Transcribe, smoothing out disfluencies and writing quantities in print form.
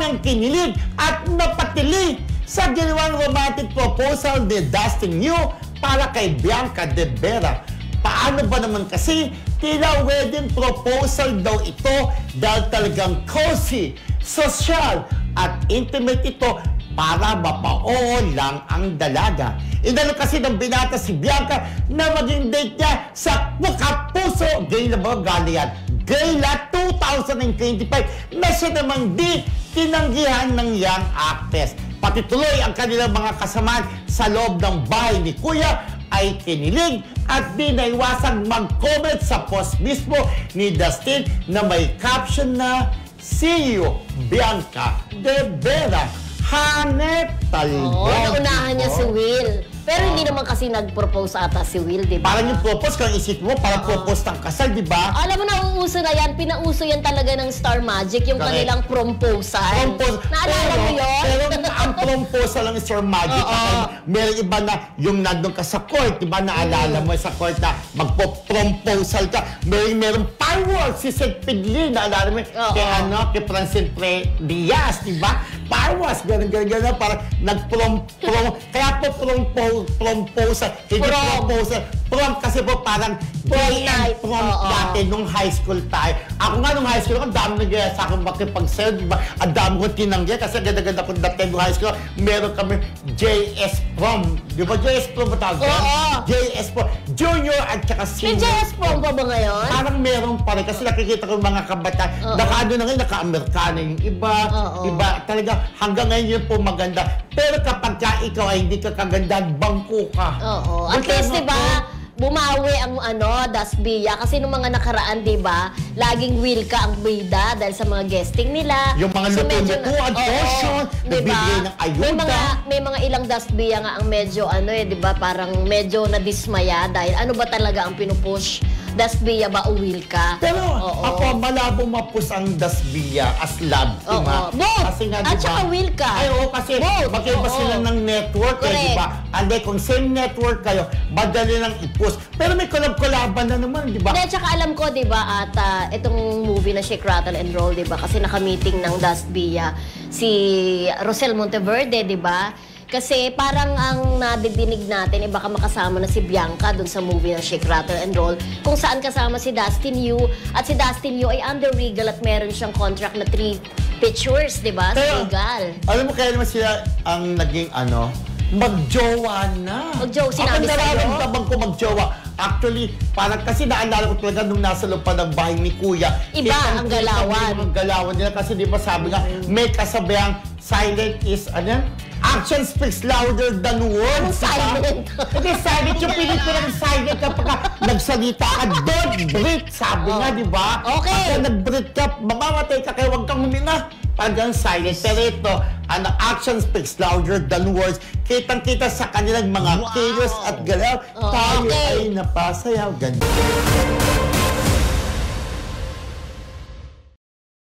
Maraming kinilig at napatili sa ginawang romantic proposal ni Dustin Yu para kay Bianca De Vera. Paano ba naman kasi tila wedding proposal daw ito dahil talagang cozy, social at intimate ito para mapao lang ang dalaga. Inalo kasi ng binata si Bianca na maging date niya sa Kapuso Gala ba Gala Gala 2025 na siya namang di tinanggihan ng young actress. Pati tuloy ang kanilang mga kasamaan sa loob ng bahay ni Kuya ay kinilig at di naiwasang mag-comment sa post mismo ni Dustin na may caption na "See you, Bianca De Vera." Hanep talbog. Oo, naunahan niya si Will. Pero hindi naman kasi nag-propose ata si Will, di ba? Parang yung propose, kung isip mo, parang propose ng kasal, di ba? Alam mo na, uuso na yan. Pinauso yan talaga ng Star Magic, yung kanilang proposal. Naalala mo yun? Pero ang proposal ng Star Magic, meron iba na yung nandun ka sa court, di ba? Naalala mo sa court na magpo-proposal ka. Meron fireworks, si Seth Pidley, naalala mo kay Francine Diaz, di ba? Fireworks, gano'n, parang kaya po proposal, hindi proposal. Prom kasi po parang prom dati nung high school tayo. Ako nga nung high school, ang dami nagaya sa akin makipag-sell, di ba? Ang dami ko tinanggi kasi ganda-ganda ko dati nung high school. Meron kami JS Prom. Di ba JS Prom ba tawag? JS Prom. Junior at saka senior. May JS Prom pa ba ngayon? Parang meron pa rin kasi nakikita ko mga kabataan. Naka-ano na ngayon, naka-Amerikano yung iba. Iba talaga hanggang ngayon yun po maganda. Pero kapag ikaw ay hindi ka kaganda, bangko ka. At least, di ba, bumawi ang Dasbia kasi nung mga nakaraan, di ba, laging Will ka ang bida dahil sa mga guesting nila. Yung mga luto-lutuan, portion, nagbibigay ng ayuda. May mga ilang Dasbia nga ang medyo, di ba, parang medyo nadismaya dahil ano ba talaga ang pinupush? Dasbia ba o Will ka? Pero ako, malabo mapus ang Dasbia as love team, ha? Kasi nga, at saka Will ka. Ay, kasi magkaiba sila ng network, di ba? Ande, kung same network kayo, madali lang i-push. Pero may collab-collaban na naman, di ba? At saka alam ko, di ba, at itong movie na Shake, Rattle, and Roll, di ba? Kasi naka-meeting ng Dasbia si Rosel Monteverde, di ba? Kasi parang ang nadidinig natin, baka makasama na si Bianca dun sa movie ng Shake, Rattle, and Roll, kung saan kasama si Dustin Yu. At si Dustin Yu ay under Regal at meron siyang contract na 3 pictures, di ba? Sa Regal. Alam mo, kaya naman sila ang naging magjowa na. Sinabi sa'yo? Ako nararamdaman ko magjowa. Actually, parang kasi naalala ko talaga nung nasa loob pa ng bahay ni Kuya. Iba ang galawan. Ang galawan nila kasi di ba sabi nga, may kasabihang silent is, action speaks louder than words. Silent. Hindi, silent. Yung pinitulang silent kapag nagsalita ka, don't breathe, sabi nga, di ba? Okay. Pagka nag-breathe ka, mamamatay ka, kaya huwag kang huminga. Pagka silent. Pero ito, ang action speaks louder than words. Kitang-kita sa kanilang mga kilos at galaw. Tayo ay napasayaw. Ganyan.